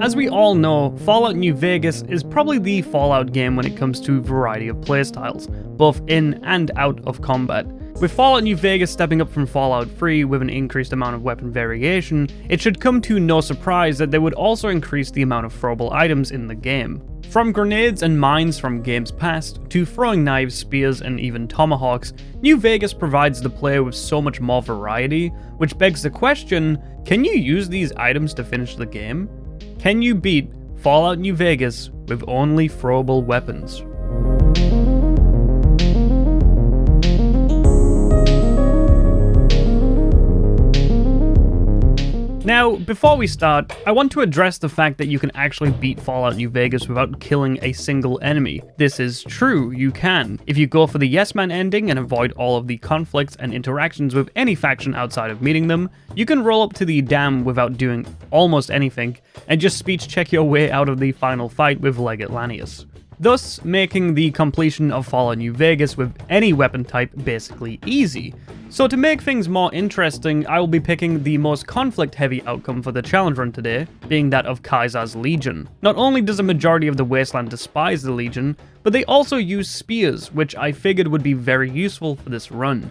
As we all know, Fallout New Vegas is probably the Fallout game when it comes to variety of playstyles, both in and out of combat. With Fallout New Vegas stepping up from Fallout 3 with an increased amount of weapon variation, it should come to no surprise that they would also increase the amount of throwable items in the game. From grenades and mines from games past, to throwing knives, spears, and even tomahawks, New Vegas provides the player with so much more variety, which begs the question, can you use these items to finish the game? Can you beat Fallout New Vegas with only throwable weapons? Now, before we start, I want to address the fact that you can actually beat Fallout New Vegas without killing a single enemy. This is true, you can. If you go for the yes man ending and avoid all of the conflicts and interactions with any faction outside of meeting them, you can roll up to the dam without doing almost anything, and just speech check your way out of the final fight with Legate Lanius, thus making the completion of Fallout New Vegas with any weapon type basically easy. So to make things more interesting, I will be picking the most conflict-heavy outcome for the challenge run today, being that of Kaiser's Legion. Not only does a majority of the Wasteland despise the Legion, but they also use spears, which I figured would be very useful for this run.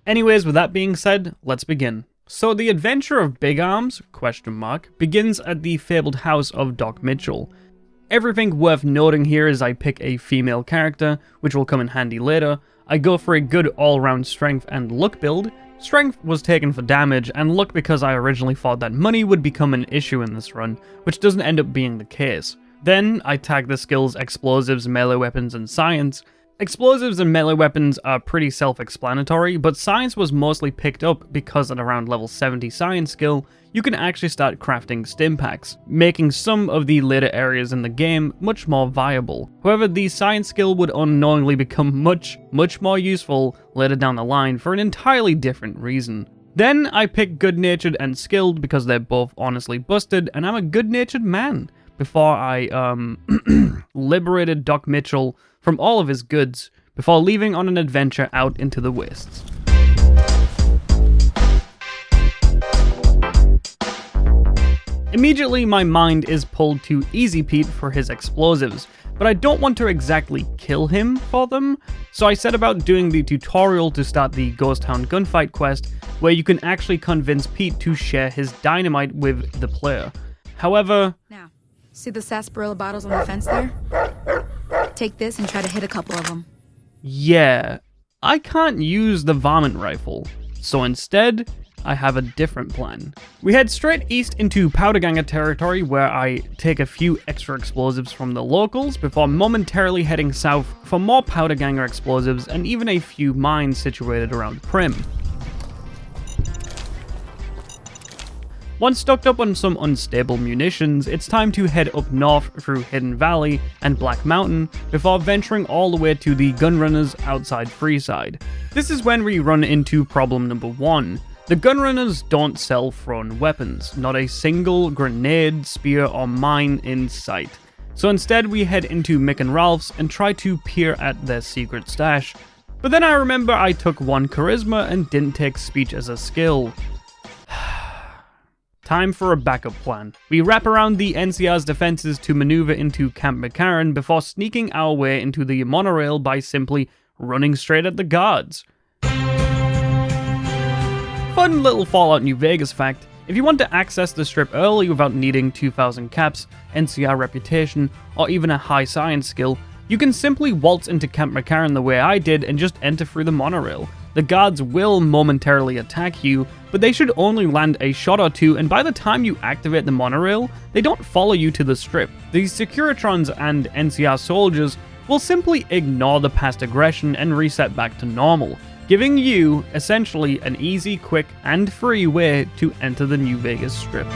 Anyways, with that being said, let's begin. So the adventure of Big Arms, begins at the fabled house of Doc Mitchell. Everything worth noting here is I pick a female character, which will come in handy later. I go for a good all-round strength and luck build. Strength was taken for damage, and luck because I originally thought that money would become an issue in this run, which doesn't end up being the case. Then, I tag the skills Explosives, Melee Weapons, and Science. Explosives and melee weapons are pretty self-explanatory, but Science was mostly picked up because at around level 70 Science skill, you can actually start crafting stim packs, making some of the later areas in the game much more viable. However, the Science skill would unknowingly become much more useful later down the line for an entirely different reason. Then I pick Good-Natured and Skilled because they're both honestly busted, and I'm a good-natured man. Before I liberated Doc Mitchell from all of his goods, before leaving on an adventure out into the wastes. Immediately my mind is pulled to Easy Pete for his explosives, but I don't want to exactly kill him for them, so I set about doing the tutorial to start the Ghost Town Gunfight quest, where you can actually convince Pete to share his dynamite with the player. However... Now, see the sarsaparilla bottles on the fence there? Take this and try to hit a couple of them. Yeah, I can't use the varmint rifle, so instead, I have a different plan. We head straight east into Powderganger territory, where I take a few extra explosives from the locals before momentarily heading south for more Powderganger explosives and even a few mines situated around Prim. Once stocked up on some unstable munitions, it's time to head up north through Hidden Valley and Black Mountain before venturing all the way to the Gunrunners outside Freeside. This is when we run into problem number 1. The Gunrunners don't sell thrown weapons, not a single grenade, spear, or mine in sight. So instead we head into Mick and Ralph's and try to peer at their secret stash. But then I remember I took 1 charisma and didn't take speech as a skill. Time for a backup plan. We wrap around the NCR's defenses to maneuver into Camp McCarran before sneaking our way into the monorail by simply running straight at the guards. Fun little Fallout New Vegas fact, if you want to access the strip early without needing 2000 caps, NCR reputation, or even a high science skill, you can simply waltz into Camp McCarran the way I did and just enter through the monorail. The guards will momentarily attack you, but they should only land a shot or two, and by the time you activate the monorail, they don't follow you to the strip. The Securitrons and NCR soldiers will simply ignore the past aggression and reset back to normal, giving you, essentially, an easy, quick, and free way to enter the New Vegas Strip.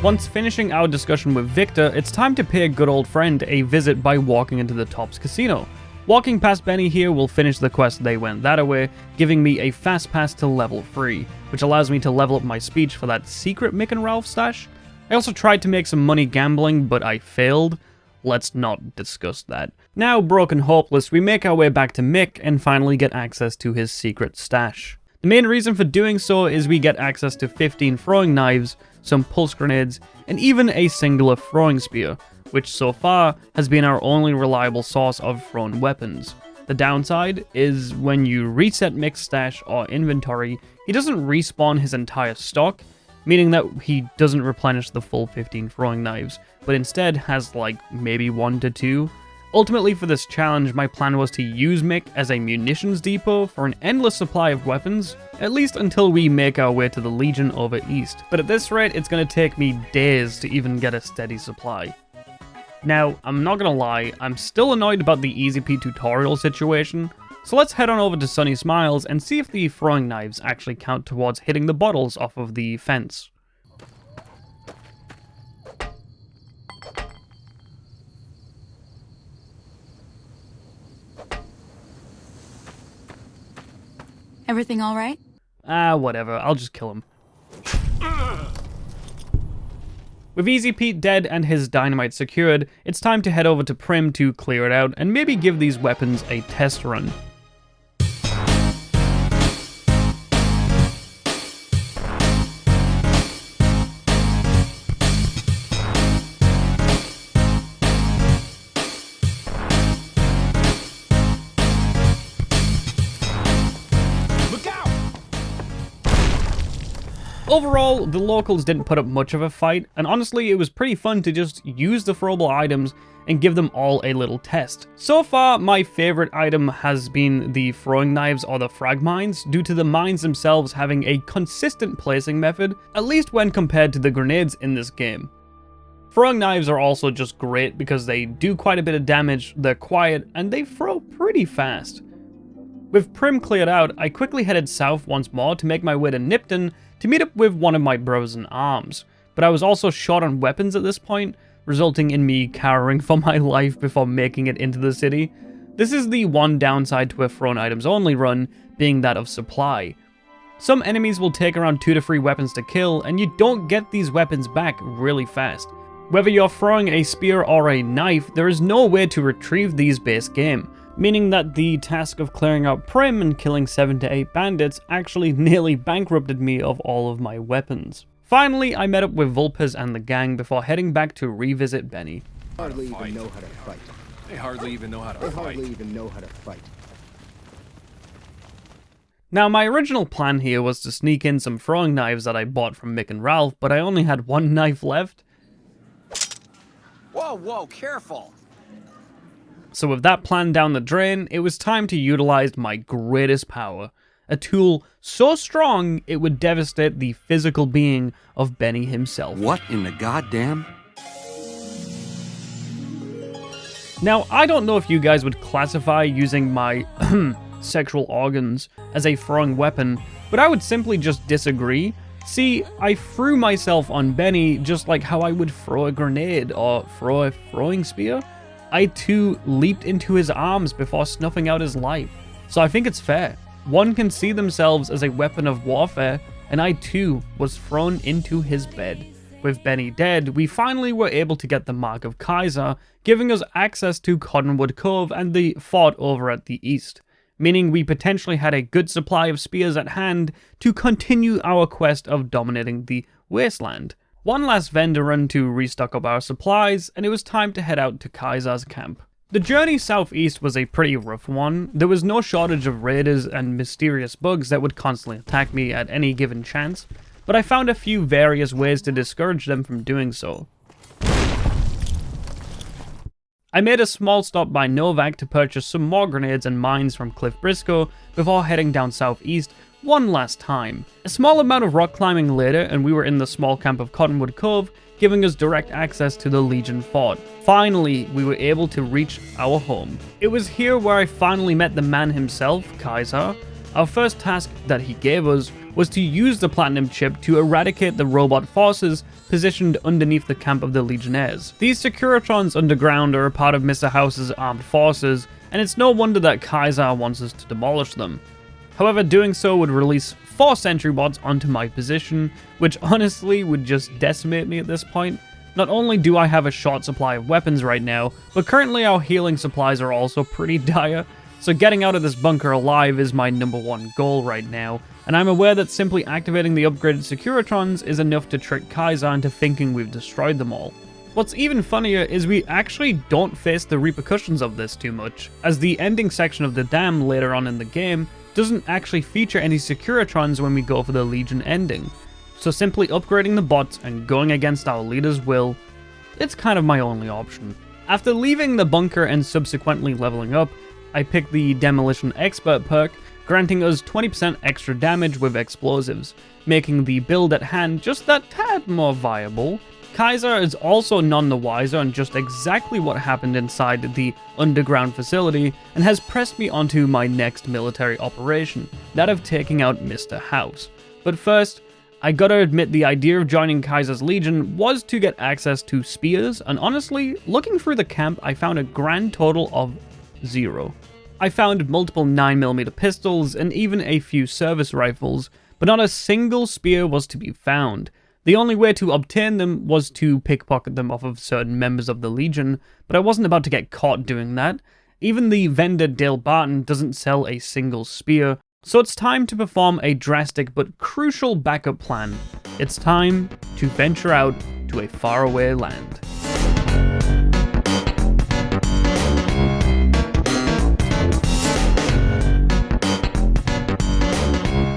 Once finishing our discussion with Victor, it's time to pay a good old friend a visit by walking into the Tops Casino. Walking past Benny here will finish the quest They Went That Away, giving me a fast pass to level 3, which allows me to level up my speech for that secret Mick and Ralph stash. I also tried to make some money gambling, but I failed. Let's not discuss that. Now, broken hopeless, we make our way back to Mick and finally get access to his secret stash. The main reason for doing so is we get access to 15 throwing knives, some pulse grenades, and even a singular throwing spear, which so far has been our only reliable source of thrown weapons. The downside is when you reset Mick's stash or inventory, he doesn't respawn his entire stock, meaning that he doesn't replenish the full 15 throwing knives, but instead has like maybe 1 to 2. Ultimately for this challenge, my plan was to use Mick as a munitions depot for an endless supply of weapons, at least until we make our way to the Legion over east. But at this rate, it's going to take me days to even get a steady supply. Now, I'm not gonna lie, I'm still annoyed about the EZP tutorial situation, so let's head on over to Sunny Smiles and see if the throwing knives actually count towards hitting the bottles off of the fence. Everything all right? Whatever, I'll just kill him. With Easy Pete dead and his dynamite secured, it's time to head over to Prim to clear it out and maybe give these weapons a test run. Overall, the locals didn't put up much of a fight, and honestly it was pretty fun to just use the throwable items and give them all a little test. So far, my favorite item has been the throwing knives or the frag mines, due to the mines themselves having a consistent placing method, at least when compared to the grenades in this game. Throwing knives are also just great because they do quite a bit of damage, they're quiet, and they throw pretty fast. With Prim cleared out, I quickly headed south once more to make my way to Nipton to meet up with one of my bros in arms, but I was also short on weapons at this point, resulting in me cowering for my life before making it into the city. This is the one downside to a thrown items only run, being that of supply. Some enemies will take around 2 to 3 weapons to kill, and you don't get these weapons back really fast. Whether you're throwing a spear or a knife, there is no way to retrieve these base game, meaning that the task of clearing out Prim and killing 7 to 8 bandits actually nearly bankrupted me of all of my weapons. Finally, I met up with Vulpes and the gang before heading back to revisit Benny. Hardly even know how to fight. They hardly even know how to fight. Now, my original plan here was to sneak in some throwing knives that I bought from Mick and Ralph, but I only had 1 knife left. Whoa, careful! So with that plan down the drain, it was time to utilize my greatest power. A tool so strong, it would devastate the physical being of Benny himself. What in the goddamn? Now, I don't know if you guys would classify using my sexual organs as a throwing weapon, but I would simply just disagree. See, I threw myself on Benny just like how I would throw a grenade or throw a throwing spear. I too leaped into his arms before snuffing out his life. So I think it's fair. One can see themselves as a weapon of warfare, and I too was thrown into his bed. With Benny dead, we finally were able to get the Mark of Kaiser, giving us access to Cottonwood Cove and the fort over at the east, meaning we potentially had a good supply of spears at hand to continue our quest of dominating the wasteland. One last vendor run to restock up our supplies, and it was time to head out to Kaiser's camp. The journey southeast was a pretty rough one. There was no shortage of raiders and mysterious bugs that would constantly attack me at any given chance, but I found a few various ways to discourage them from doing so. I made a small stop by Novak to purchase some more grenades and mines from Cliff Briscoe before heading down southeast one last time. A small amount of rock climbing later and we were in the small camp of Cottonwood Cove, giving us direct access to the Legion fort. Finally, we were able to reach our home. It was here where I finally met the man himself, Kaiser. Our first task that he gave us was to use the platinum chip to eradicate the robot forces positioned underneath the camp of the Legionnaires. These Securitrons underground are a part of Mr. House's armed forces, and it's no wonder that Kaiser wants us to demolish them. However, doing so would release 4 sentry bots onto my position, which honestly would just decimate me at this point. Not only do I have a short supply of weapons right now, but currently our healing supplies are also pretty dire, so getting out of this bunker alive is my #1 goal right now, and I'm aware that simply activating the upgraded Securitrons is enough to trick Kaiser into thinking we've destroyed them all. What's even funnier is we actually don't face the repercussions of this too much, as the ending section of the dam later on in the game doesn't actually feature any Securitrons when we go for the Legion ending. So simply upgrading the bots and going against our leader's will, it's kind of my only option. After leaving the bunker and subsequently leveling up, I picked the Demolition Expert perk, granting us 20% extra damage with explosives, making the build at hand just that tad more viable. Kaiser is also none the wiser on just exactly what happened inside the underground facility and has pressed me onto my next military operation, that of taking out Mr. House. But first, I gotta admit the idea of joining Kaiser's Legion was to get access to spears, and honestly, looking through the camp I found a grand total of 0. I found multiple 9mm pistols and even a few service rifles, but not a single spear was to be found. The only way to obtain them was to pickpocket them off of certain members of the Legion, but I wasn't about to get caught doing that. Even the vendor Dale Barton doesn't sell a single spear, so it's time to perform a drastic but crucial backup plan. It's time to venture out to a faraway land.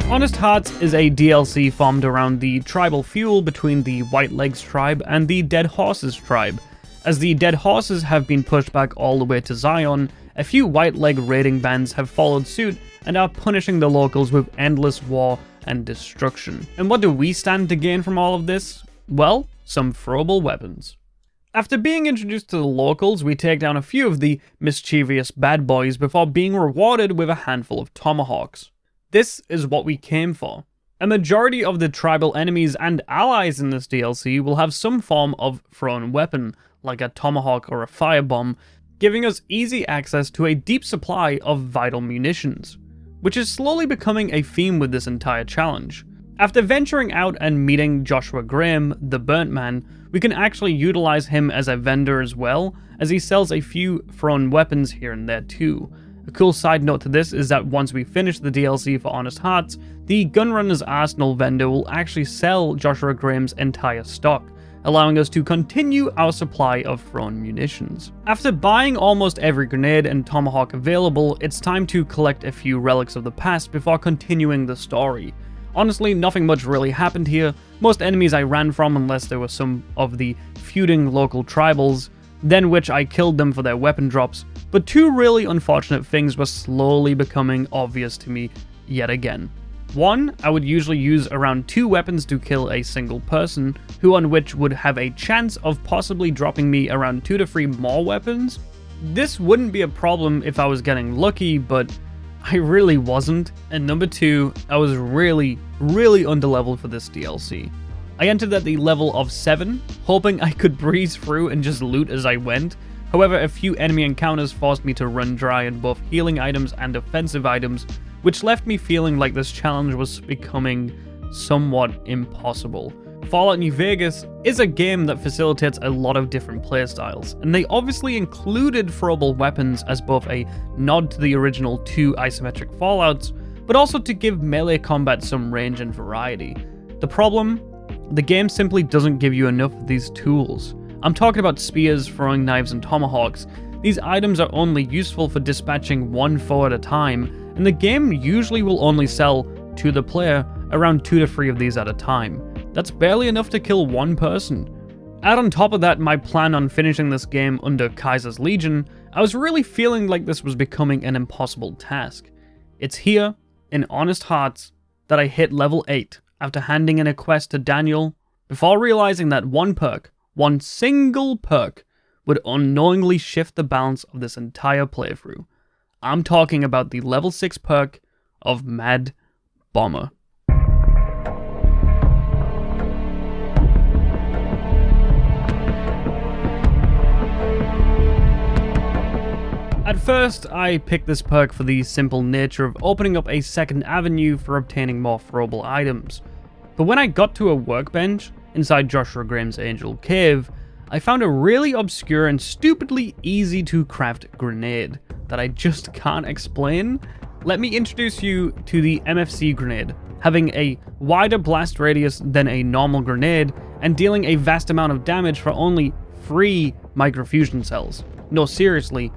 Honest Hearts is a DLC formed around the tribal feud between the White Legs tribe and the Dead Horses tribe. As the Dead Horses have been pushed back all the way to Zion, a few White Leg raiding bands have followed suit and are punishing the locals with endless war and destruction. And what do we stand to gain from all of this? Well, some throwable weapons. After being introduced to the locals, we take down a few of the mischievous bad boys before being rewarded with a handful of tomahawks. This is what we came for. A majority of the tribal enemies and allies in this DLC will have some form of thrown weapon, like a tomahawk or a firebomb, giving us easy access to a deep supply of vital munitions, which is slowly becoming a theme with this entire challenge. After venturing out and meeting Joshua Graham, the Burnt Man, we can actually utilize him as a vendor as well, as he sells a few thrown weapons here and there too. A cool side note to this is that once we finish the DLC for Honest Hearts, the Gunrunner's Arsenal vendor will actually sell Joshua Graham's entire stock, allowing us to continue our supply of thrown munitions. After buying almost every grenade and tomahawk available, it's time to collect a few relics of the past before continuing the story. Honestly, nothing much really happened here. Most enemies I ran from unless there were some of the feuding local tribals, then which I killed them for their weapon drops, but two really unfortunate things were slowly becoming obvious to me yet again. One, I would usually use around 2 weapons to kill a single person, who on which would have a chance of possibly dropping me around 2 to 3 more weapons. This wouldn't be a problem if I was getting lucky, but I really wasn't. And number 2, I was really underleveled for this DLC. I entered at the level of 7, hoping I could breeze through and just loot as I went. However, a few enemy encounters forced me to run dry on both healing items and offensive items, which left me feeling like this challenge was becoming somewhat impossible. Fallout New Vegas is a game that facilitates a lot of different playstyles, and they obviously included throwable weapons as both a nod to the original 2 isometric Fallouts, but also to give melee combat some range and variety. The problem? The game simply doesn't give you enough of these tools. I'm talking about spears, throwing knives, and tomahawks. These items are only useful for dispatching one foe at a time, and the game usually will only sell to the player around 2 to 3 of these at a time. That's barely enough to kill one person. Add on top of that my plan on finishing this game under Kaiser's Legion, I was really feeling like this was becoming an impossible task. It's here, in Honest Hearts, that I hit level 8 after handing in a quest to Daniel, before realizing that one single perk, would unknowingly shift the balance of this entire playthrough. I'm talking about the level 6 perk of Mad Bomber. At first, I picked this perk for the simple nature of opening up a second avenue for obtaining more throwable items. But when I got to a workbench inside Joshua Graham's Angel Cave, I found a really obscure and stupidly easy to craft grenade that I just can't explain. Let me introduce you to the MFC grenade, having a wider blast radius than a normal grenade and dealing a vast amount of damage for only 3 microfusion cells. No, seriously,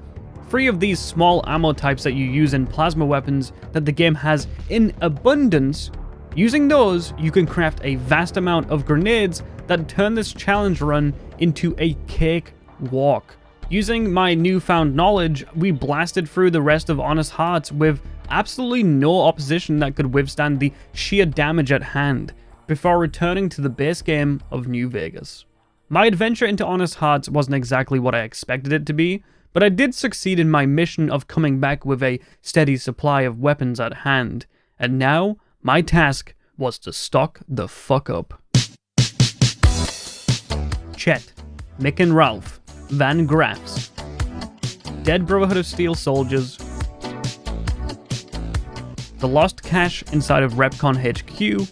3 of these small ammo types that you use in plasma weapons that the game has in abundance. Using those, you can craft a vast amount of grenades that turn this challenge run into a cake walk. Using my newfound knowledge, we blasted through the rest of Honest Hearts with absolutely no opposition that could withstand the sheer damage at hand, before returning to the base game of New Vegas. My adventure into Honest Hearts wasn't exactly what I expected it to be, but I did succeed in my mission of coming back with a steady supply of weapons at hand, and now my task was to stock the fuck up. Chet, Mick and Ralph, Van Graffs, Dead Brotherhood of Steel soldiers, the lost cache inside of Repcon HQ,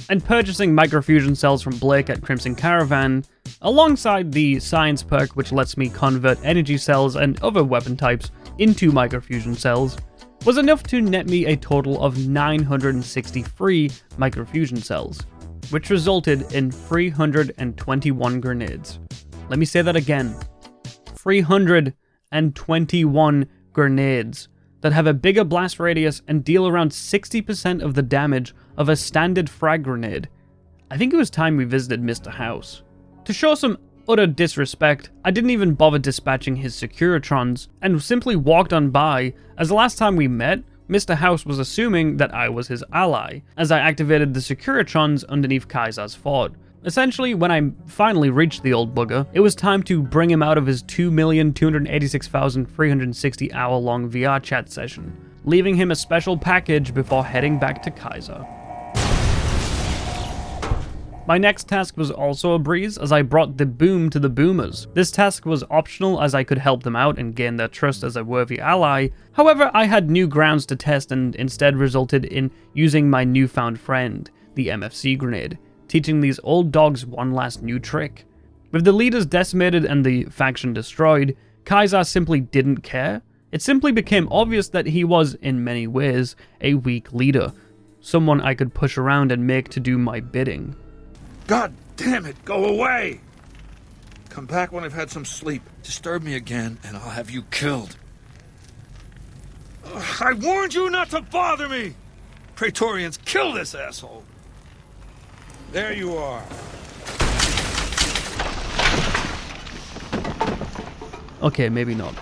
and purchasing microfusion cells from Blake at Crimson Caravan, alongside the science perk which lets me convert energy cells and other weapon types into microfusion cells, was enough to net me a total of 963 microfusion cells, which resulted in 321 grenades. Let me say that again. 321 grenades that have a bigger blast radius and deal around 60% of the damage of a standard frag grenade. I think it was time we visited Mr. House. To show some utter disrespect, I didn't even bother dispatching his Securitrons and simply walked on by, as the last time we met, Mr. House was assuming that I was his ally, as I activated the Securitrons underneath Kaiser's fort. Essentially, when I finally reached the old bugger, it was time to bring him out of his 2,286,360 hour-long VR chat session, leaving him a special package before heading back to Kaiser. My next task was also a breeze, as I brought the boom to the boomers. This task was optional, as I could help them out and gain their trust as a worthy ally. However, I had new grounds to test and instead resulted in using my newfound friend, the MFC grenade, teaching these old dogs one last new trick. With the leaders decimated and the faction destroyed, Kaiser simply didn't care. It simply became obvious that he was, in many ways, a weak leader, someone I could push around and make to do my bidding. God damn it, go away! Come back when I've had some sleep. Disturb me again, and I'll have you killed. I warned you not to bother me! Praetorians, kill this asshole! There you are. Okay, maybe not.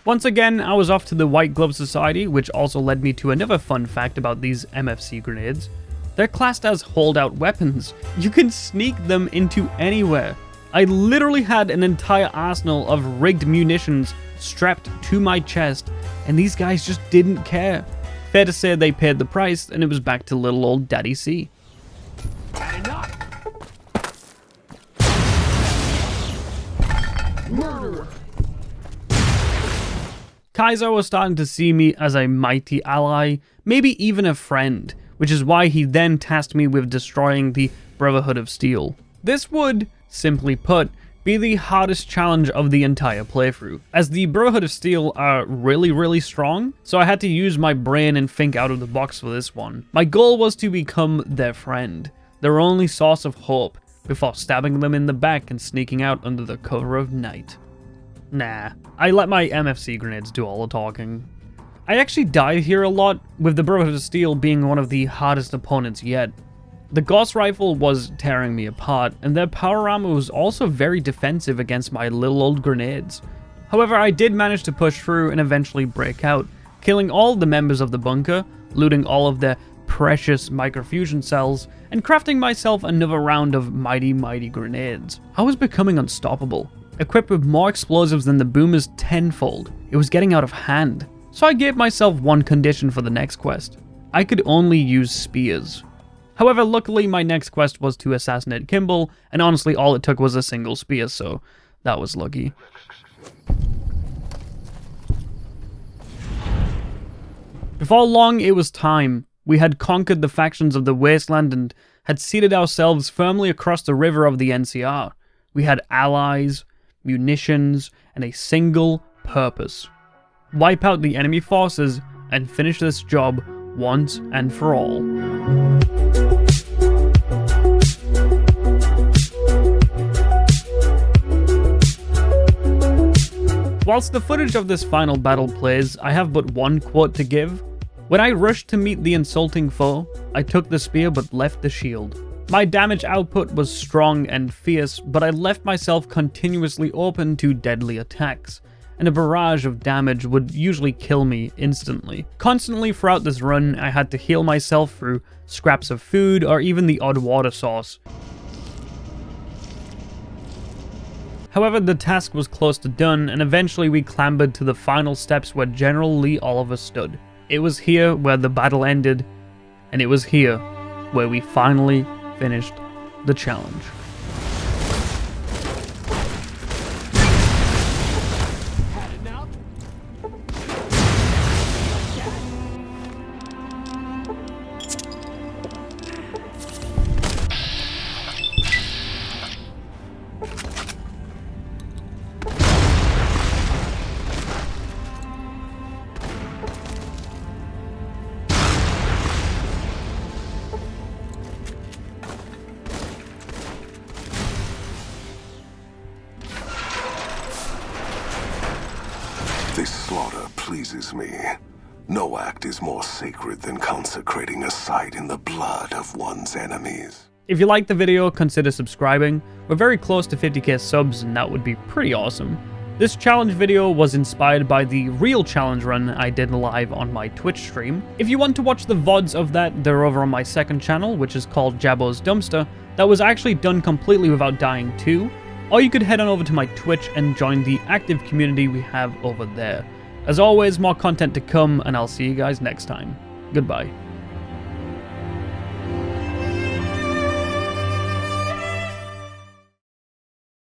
Once again, I was off to the White Glove Society, which also led me to another fun fact about these MFC grenades. They're classed as holdout weapons. You can sneak them into anywhere. I literally had an entire arsenal of rigged munitions strapped to my chest, and these guys just didn't care. Fair to say they paid the price, and it was back to little old Daddy C. Murderer! Kaiser was starting to see me as a mighty ally, maybe even a friend, which is why he then tasked me with destroying the Brotherhood of Steel. This would, simply put, be the hardest challenge of the entire playthrough, as the Brotherhood of Steel are really strong, so I had to use my brain and think out of the box for this one. My goal was to become their friend, their only source of hope, before stabbing them in the back and sneaking out under the cover of night. Nah, I let my MFC grenades do all the talking. I actually died here a lot, with the Brotherhood of Steel being one of the hardest opponents yet. The Gauss Rifle was tearing me apart, and their power armor was also very defensive against my little old grenades. However, I did manage to push through and eventually break out, killing all the members of the bunker, looting all of their precious microfusion cells, and crafting myself another round of mighty grenades. I was becoming unstoppable, equipped with more explosives than the boomers tenfold. It was getting out of hand. So I gave myself one condition for the next quest. I could only use spears. However, luckily my next quest was to assassinate Kimball, and honestly all it took was a single spear, so that was lucky. Before long, it was time. We had conquered the factions of the Wasteland and had seated ourselves firmly across the river of the NCR. We had allies, munitions, and a single purpose: wipe out the enemy forces and finish this job once and for all. Whilst the footage of this final battle plays, I have but one quote to give. When I rushed to meet the insulting foe, I took the spear but left the shield. My damage output was strong and fierce, but I left myself continuously open to deadly attacks, and a barrage of damage would usually kill me instantly. Constantly throughout this run, I had to heal myself through scraps of food or even the odd water source. However, the task was close to done, and eventually we clambered to the final steps where General Lee Oliver stood. It was here where the battle ended, and it was here where we finally finished the challenge. This slaughter pleases me. No act is more sacred than consecrating a site in the blood of one's enemies. If you liked the video, consider subscribing. We're very close to 50k subs, and that would be pretty awesome. This challenge video was inspired by the real challenge run I did live on my Twitch stream. If you want to watch the VODs of that, they're over on my second channel, which is called Itsjabo's Dumpster. That was actually done completely without dying too. Or you could head on over to my Twitch and join the active community we have over there. As always, more content to come, and I'll see you guys next time. Goodbye.